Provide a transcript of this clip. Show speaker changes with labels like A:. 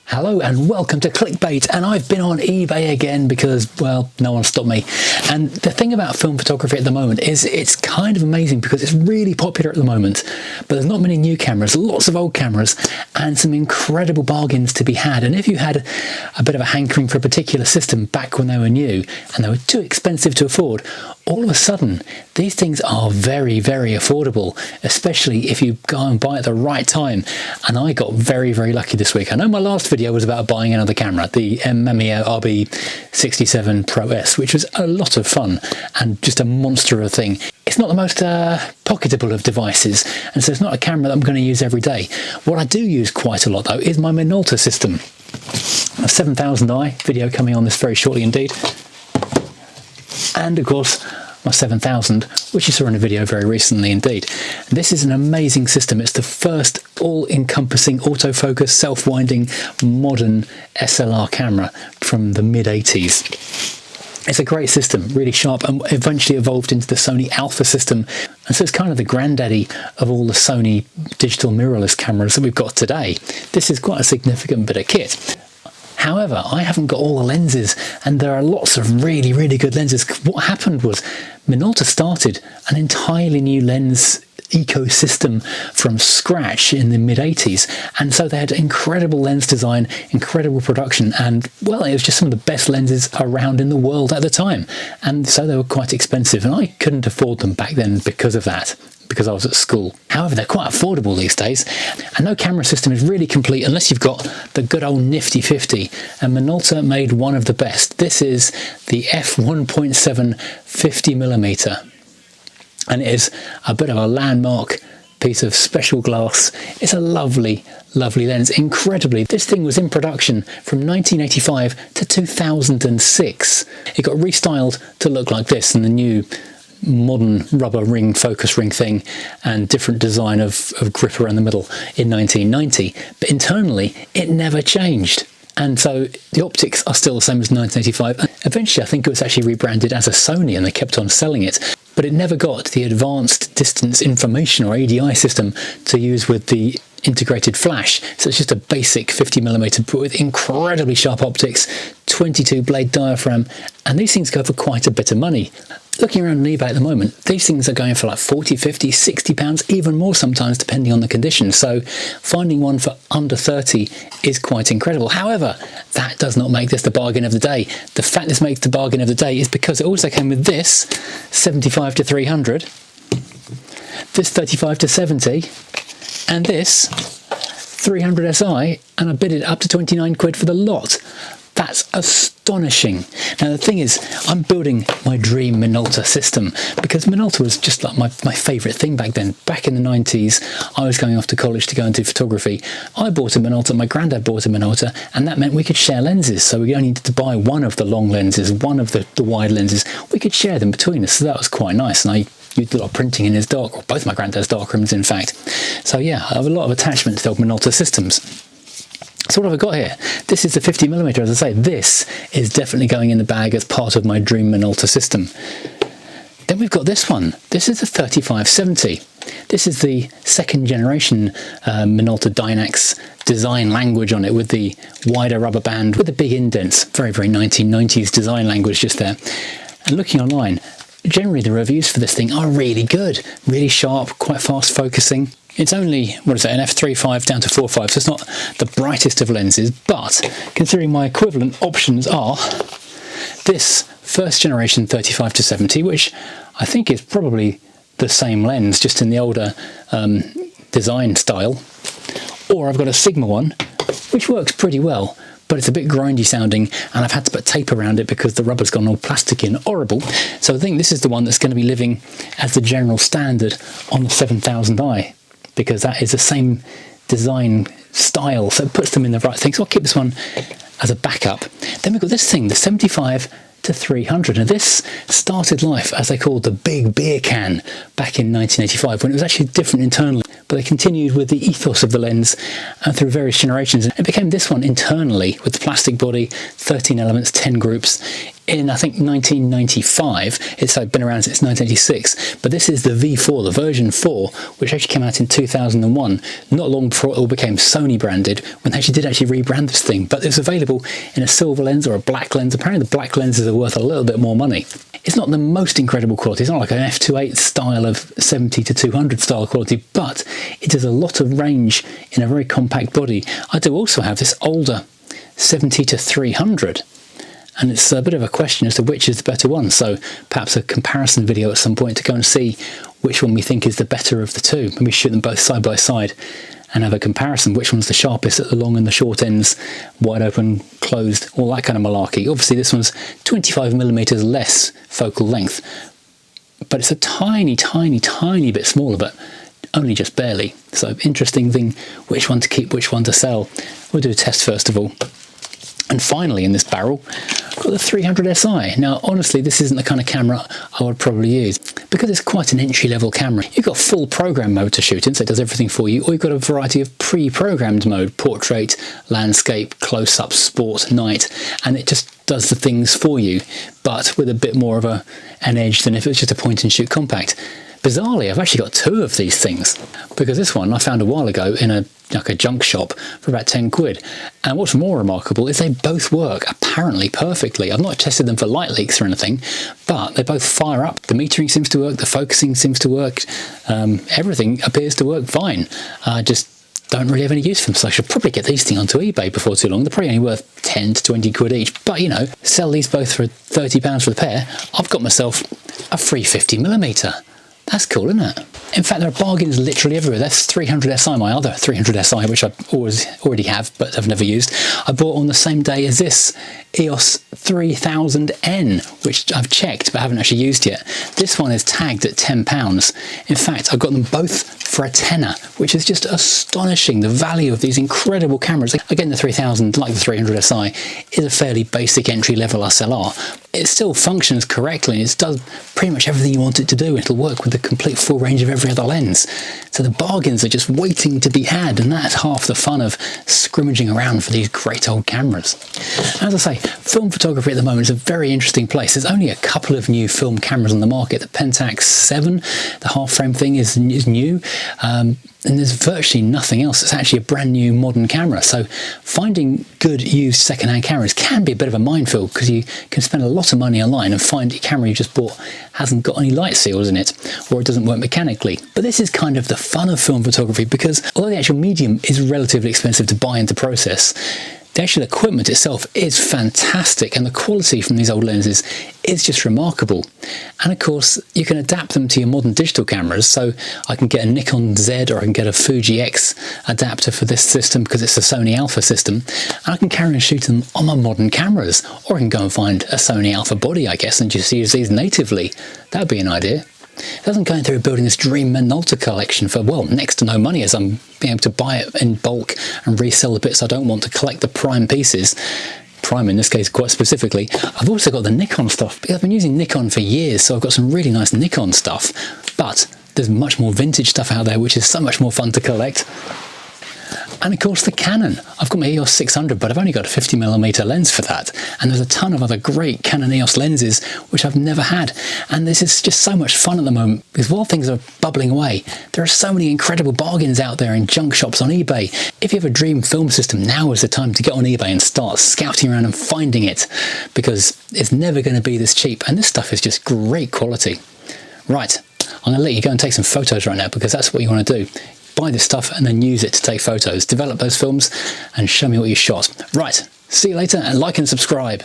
A: Hello and welcome to Clickbait, and I've been on eBay again because, well, no one stopped me. And the thing about film photography at the moment is it's kind of amazing because it's really popular at the moment, but there's not many new cameras, lots of old cameras, and some incredible bargains to be had. And if you had a bit of a hankering for a particular system back when they were new and they were too expensive to afford, all of a sudden these things are very, very affordable, especially if you go and buy at the right time. And I got very, very lucky this week. I know my last video was about buying another camera, the Mamiya RB67 Pro S, which was a lot of fun and just a monster of a thing. It's not the most pocketable of devices, and so it's not a camera that I'm going to use every day. What I do use quite a lot though is my Minolta system. A 7000i video coming on this very shortly indeed. And of course my 7000, which you saw in a video very recently indeed. This is an amazing system. It's the first all-encompassing autofocus, self-winding, modern SLR camera from the mid-80s. It's a great system, really sharp, and eventually evolved into the Sony Alpha system. And so it's kind of the granddaddy of all the Sony digital mirrorless cameras that we've got today. This is quite a significant bit of kit. However, I haven't got all the lenses, and there are lots of really, really good lenses. What happened was Minolta started an entirely new lens ecosystem from scratch in the mid-80s, and so they had incredible lens design, incredible production, and well, it was just some of the best lenses around in the world at the time, and so they were quite expensive, and I couldn't afford them back then because of that, because I was at school. However, they're quite affordable these days, and no camera system is really complete unless you've got the good old nifty 50, and Minolta made one of the best. This is the f1.7 50mm, and it is a bit of a landmark piece of special glass. It's a lovely, lovely lens. Incredibly, this thing was in production from 1985 to 2006. It got restyled to look like this, and the new modern rubber ring focus ring thing and different design of grip around the middle in 1990, but internally it never changed, and so the optics are still the same as 1985. Eventually I think it was actually rebranded as a Sony and they kept on selling it, but it never got the advanced distance information or ADI system to use with the integrated flash. So it's just a basic 50mm but with incredibly sharp optics, 22 blade diaphragm, and these things go for quite a bit of money. Looking around on eBay at the moment, these things are going for like 40, 50, 60 pounds, even more sometimes depending on the condition. So finding one for under 30 is quite incredible. However, that does not make this the bargain of the day. The fact this makes the bargain of the day is because it also came with this 75 to 300, this 35 to 70, and this 300 SI, and I bid it up to 29 quid for the lot. That's astonishing. Now the thing is, I'm building my dream Minolta system because Minolta was just like my favourite thing back then. Back in the 90s, I was going off to college to go and do photography. I bought a Minolta, my granddad bought a Minolta, and that meant we could share lenses. So we only needed to buy one of the long lenses, one of the wide lenses. We could share them between us, so that was quite nice. And I used a lot of printing in his dark, or both my granddad's darkrooms in fact. So yeah, I have a lot of attachment to the old Minolta systems. So what have I got here? This is the 50mm, as I say. This is definitely going in the bag as part of my dream Minolta system. Then we've got this one. This is the 3570. This is the second generation Minolta Dynax design language on it, with the wider rubber band, with the big indents. Very, very 1990s design language just there. And looking online, generally the reviews for this thing are really good, really sharp, quite fast focusing. It's only, what is it, an f3.5 down to 4.5, so it's not the brightest of lenses, but considering my equivalent options are this first generation 35 to 70, which I think is probably the same lens, just in the older design style, or I've got a Sigma one, which works pretty well, but it's a bit grindy sounding, and I've had to put tape around it because the rubber's gone all plasticky and horrible. So I think this is the one that's going to be living as the general standard on the 7000i, because that is the same design style, so it puts them in the right thing. So I'll keep this one as a backup. Then we've got this thing, the 75 to 300, and this started life as they called the big beer can back in 1985, when it was actually different internally, but they continued with the ethos of the lens through various generations, and it became this one internally with the plastic body, 13 elements, 10 groups. in, I think, 1995. It's been around since 1986, but this is the V4, the version 4, which actually came out in 2001, not long before it all became Sony branded, when they did rebrand this thing. But it's available in a silver lens or a black lens. Apparently the black lenses are worth a little bit more money. It's not the most incredible quality. It's not like an f2.8 style of 70 to 200 style quality, but it does a lot of range in a very compact body. I do also have this older 70 to 300. And it's a bit of a question as to which is the better one. So perhaps a comparison video at some point to go and see which one we think is the better of the two. Maybe shoot them both side by side and have a comparison. Which one's the sharpest at the long and the short ends, wide open, closed, all that kind of malarkey. Obviously this one's 25mm less focal length, but it's a tiny, tiny, tiny bit smaller, but only just barely. So interesting thing, which one to keep, which one to sell. We'll do a test first of all. And finally, in this barrel, I've got the 300SI. Now, honestly, this isn't the kind of camera I would probably use, because it's quite an entry-level camera. You've got full program mode to shoot in, so it does everything for you, or you've got a variety of pre-programmed mode: portrait, landscape, close-up, sport, night, and it just does the things for you, but with a bit more of an edge than if it was just a point-and-shoot compact. Bizarrely, I've actually got two of these things, because this one I found a while ago in a junk shop for about 10 quid. And what's more remarkable is they both work apparently perfectly. I've not tested them for light leaks or anything, but they both fire up. The metering seems to work, the focusing seems to work, everything appears to work fine. I just don't really have any use for them, so I should probably get these things onto eBay before too long. They're probably only worth 10 to 20 quid each, but you know, sell these both for £30 for the pair. I've got myself a free 50mm. That's cool, isn't it? In fact, there are bargains literally everywhere. That's 300SI, my other 300SI, which I already have, but I've never used. I bought on the same day as this EOS 3000N, which I've checked but haven't actually used yet. This one is tagged at £10. In fact, I've got them both for a tenner, which is just astonishing, the value of these incredible cameras. Again, the 3000, like the 300SI, is a fairly basic entry-level SLR. It still functions correctly, and it does pretty much everything you want it to do. It'll work with the complete full range of every other lens. So the bargains are just waiting to be had, and that's half the fun of scrimmaging around for these great old cameras. As I say, film photography at the moment is a very interesting place. There's only a couple of new film cameras on the market. The Pentax 7, the half-frame thing is new, and there's virtually nothing else that's actually a brand new modern camera. So finding good used second-hand cameras can be a bit of a minefield, because you can spend a lot of money online and find a camera you just bought hasn't got any light seals in it, or it doesn't work mechanically. But this is kind of the fun of film photography, because although the actual medium is relatively expensive to buy and to process, the actual equipment itself is fantastic, and the quality from these old lenses is just remarkable. And of course, you can adapt them to your modern digital cameras. So I can get a Nikon Z, or I can get a Fuji X adapter for this system because it's a Sony Alpha system, and I can carry and shoot them on my modern cameras. Or I can go and find a Sony Alpha body, I guess, and just use these natively. That would be an idea. As I'm going through building this dream Minolta collection for, well, next to no money, as I'm being able to buy it in bulk and resell the bits I don't want to collect the prime pieces, prime in this case quite specifically. I've also got the Nikon stuff, because I've been using Nikon for years, so I've got some really nice Nikon stuff, but there's much more vintage stuff out there which is so much more fun to collect. And of course the Canon. I've got my EOS 600, but I've only got a 50mm lens for that. And there's a ton of other great Canon EOS lenses which I've never had. And this is just so much fun at the moment, because while things are bubbling away, there are so many incredible bargains out there in junk shops on eBay. If you have a dream film system, now is the time to get on eBay and start scouting around and finding it, because it's never going to be this cheap. And this stuff is just great quality. Right, I'm going to let you go and take some photos right now, because that's what you want to do. Buy this stuff and then use it to take photos, develop those films and show me what you shot. Right, see you later, and like and subscribe.